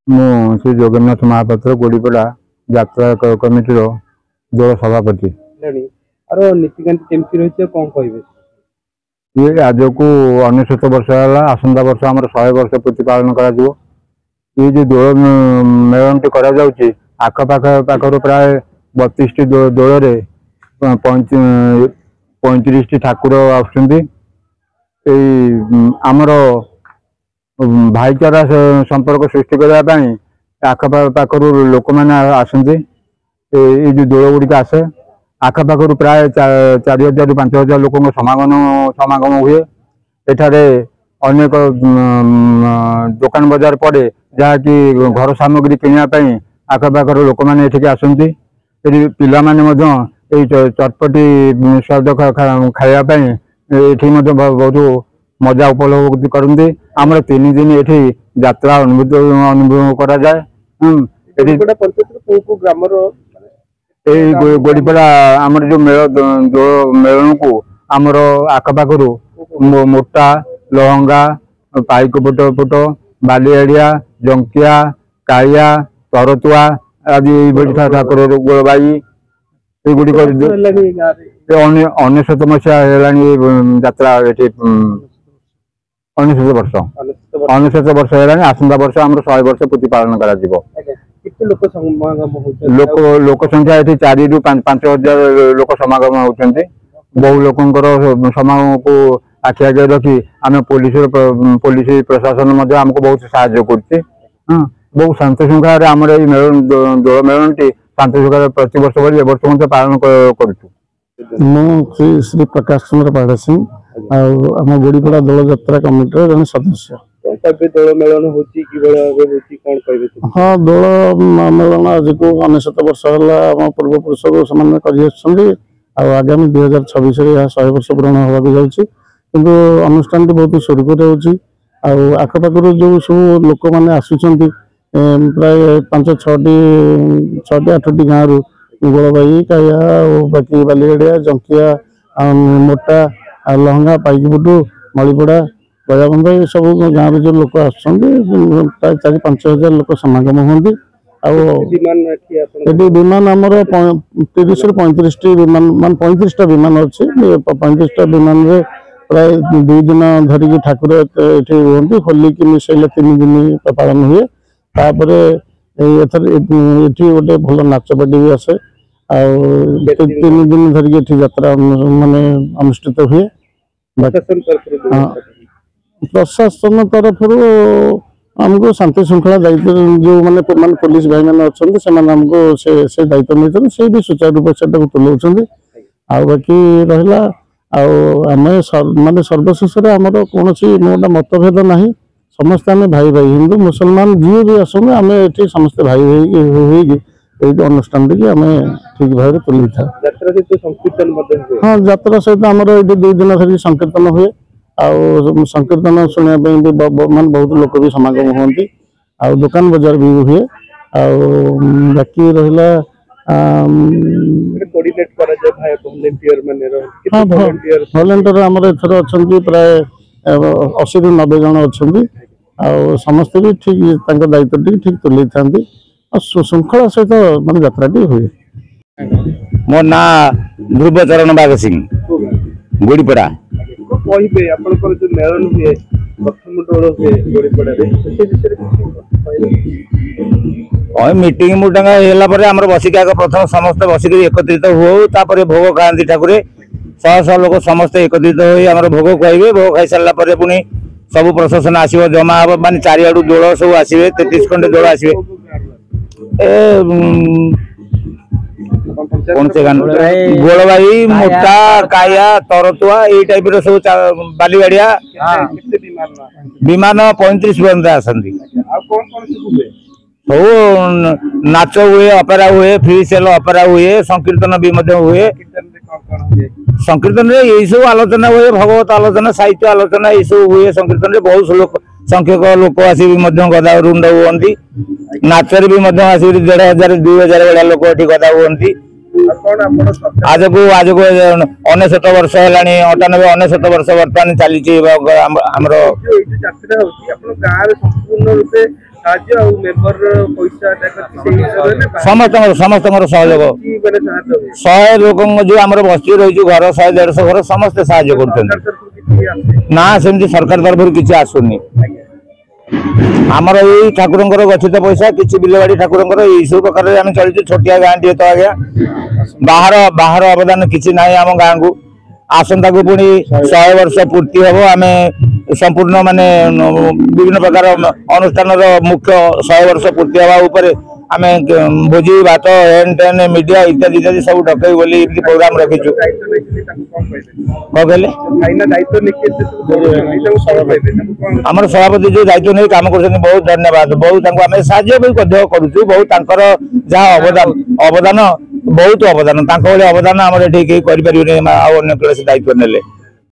मु श्री जगन्नाथ महापात्र गोड़ीपड़ा यात्रा कमिटी दल सभापति। नीतिकांति केमती रही कौन कहे ये आज को 99 वर्ष है आसंता वर्ष आम 100 वर्ष प्रतिपालन कर जो दोल मेलन टी करा आखपाख पाखर प्राय 32 दोल 35 ठाकुर आमर भाईचारा संपर्क सृष्टि करने आखपाखर लोक मैंने आसती ये जो दोल गुड़िक आसे आखपाखर प्राय 4000 ରୁ 5000 लोक समागम हुए। एठारे अनेक दुकान बजार पड़े जहाँकि घर सामग्री किनापी आखपाखर लोक मैंने आसती पिला माने चटपटी स्वाद खायापी ये बहुत मजा उपलब्ध करते। आमर 3 दिन ये यात्रा अनुभव करा जाए। गोड़ीपड़ा आमर जो मेलन को आमर आखपाखर मोटा लहंगा पाइक पुट बालीआड़िया जंकिया काया तरतुआ आदि ठाकुर गोलबाई युग 99 मसीहा यात्रा ये 99 वर्ष है आसंता वर्ष आम 100 वर्ष प्रतिपालन कर लोक संख्या ये 4 ରୁ 5000 लोक समागम होती। बहु लोकंर समागम को आखि आगे रखी आम पुलिस प्रशासन आमको बहुत साहाय्य कर बहुत शांति श्रृंखला आम दोल मेलन टी शांति श्रृंखला प्रति वर्ष भरी वर्ष पालन कर श्री प्रकाश चंद्र पाड़ासिंह आम गोड़ीपड़ा दल यात्रा कमिटी जन सदस्य। दोल मेलन हाँ दोल मेलन आज को 99 वर्ष है पूर्वपुरुष कर आगामी 2026 100 वर्ष पूरण होगा जाऊँगी किंतु अनुष्ठान बहुत सुरखुर हो आखपाखर जो सब लोक मैंने आसुँच प्राय 5-6 8 गाँव गोलबाई काया बाकी बालीआड़िया जंकिया मोटा लहंगा पाइकपुटू मलीपड़ा बजाबंध ये सब गाँव जो लोक आसुँच प्राय 4-5 हजार लोक समागम होती। विमान आमर 30 ରୁ 35 विमान मान 35टा विमान अच्छी 35टा विमान रे प्राय 2 दिन धरिकी ठाकुर ये रुहति होली की मिसेले 3 दिन पालन हुए। तापर गोटे भल नाचपाटी भी आसे 3 दिन धरिकी यात्रा माने अनुष्ठित हुए। प्रशासन तरफ आमको शांति श्रृंखला दायित्व जो मैंने पुलिस भाई मैंने अच्छा से से दायित्व नहीं से भी सुचारू रूप से तुलाऊँ आ बाकी रहा आम माने सर्वशेष आमर कौन मोटा मतभेद ना समस्ते आम भाई भाई हिंदू मुसलमान जी भी आसने आम ये समस्ते भाई भाई ये अनुष्ठान टी आम ठीक भाव तुली था। हाँ यात्रा सहित आमर ये 2 दिन धरिक संकीर्तन हुए संकीर्तन शुणापी मान बहुत लोक भी समागम होती दुकान बजार भी हुए बाकी रहा भलेंटियर आमर एथर अच्छा प्राय 80 ରୁ 90 जन अच्छा समस्ते भी ठीक दायित्व टी ठीक तुले था श्रृंखला सहित मान यात्राटी हुए। मो ना ध्रुवचरण बाग सिंह गोड़ीपड़ा मेलन हुए प्रथम दोल हुए गोड़ीपड़ा मीटिंग मुटांगा है बसिक प्रथम समस्त बसिक एकत्रित हो भोग खाती ठाकुर 100 लोक समस्ते एकत्रित हो भोग खुआबे भोग खाई सारा पुणी सब प्रशासन आसो जमा हम मान चारिआडू दोल सब आसवे 33 खंडे दोल आसवे कौन से गोलबाई मोटा काया तरतुआ ये टाइप सब बालीआड़िया विमान 35 पर्यंत आसती सब नाच हुए अपेरा हुए फ्री सेल अपेरा हुए संकीर्तन भी हुए। संकीर्तन रे यही सब आलोचना हुए भगवत आलोचना साहित्य आलोचना ये सब हुए संकीर्तन रे बहुत लोक संख्यक लोक आसी गदा रुंड हुई नाचर भी आस 1500-2000 भाया लोक ये गदा हुई। आज को 99 वर्ष है 98-99 वर्ष बर्तमान चली ସାହାଯ୍ୟ ଆଉ ମେମ୍ବର ପଇସା ସମସ୍ତଙ୍କର ସହଯୋଗ ମାନେ ସାହାଯ୍ୟ ହୁଏ 100 ଲୋକଙ୍କ ଯୋଉ ଆମର ବସ୍ତି ରହିଛୁ ଘର 100-150 ଘର ସମସ୍ତେ ସାହାଯ୍ୟ କରୁଛନ୍ତି। କିଛି ଆସେ ନା ସେମିତି ସରକାର ତରଫରୁ କିଛି ଆସୁନି। ଆମର ଏଇ ଠାକୁରଙ୍କର ଗଚ୍ଛିତ ପଇସା କିଛି ବିଲବାଡି ଠାକୁରଙ୍କର ଏଇ ସବୁ ପ୍ରକାର ଆମେ ଚଳିଛୁ। ଛୋଟିଆ ଗାଁ ଟିଏ ତ ଆଜ୍ଞା, ବାହାର ଅବଦାନ କିଛି ନାହିଁ ଆମ ଗାଁକୁ। ଆସନ୍ତାକୁ ପୁଣି 100 ବର୍ଷ ପୂର୍ତ୍ତି ହବ। ଆମେ ସମ୍ପୂର୍ଣ୍ଣ ମାନେ ବିଭିନ୍ନ ପ୍ରକାର ଅନୁଷ୍ଠାନର ମୁଖ୍ୟ 100 ବର୍ଷ ପୂର୍ତ୍ତି ହେବା ଉପରେ ଆମେ ଭୋଜି ଭାତ ହେନ୍ ଟେନ୍ ମିଡିଆ ଇତ୍ୟାଦି ସବୁ ଡକେଇ ବୋଲି ଏମିତି ପ୍ରୋଗ୍ରାମ ରଖିଛୁ। କଣ କହିଲେ? ଆମର ସଭାପତି ଯୋଉ ଦାୟିତ୍ୱ ନେଇ କାମ କରୁଛନ୍ତି ବହୁତ ଧନ୍ୟବାଦ। ବହୁତ ତାଙ୍କୁ ଆମେ ସାହାଯ୍ୟ ବି ମଧ୍ୟ କରୁଛୁ। ବହୁତ ତାଙ୍କର ଯାହା ଅବଦାନ ବହୁତ ଅବଦାନ ତାଙ୍କ ଭଳି ଅବଦାନ ଆମର ଏଠି କେହି କରିପାରିବେନି ଆଉ ଅନ୍ୟ କୌଣସି ଦାୟିତ୍ୱ ନେଲେ।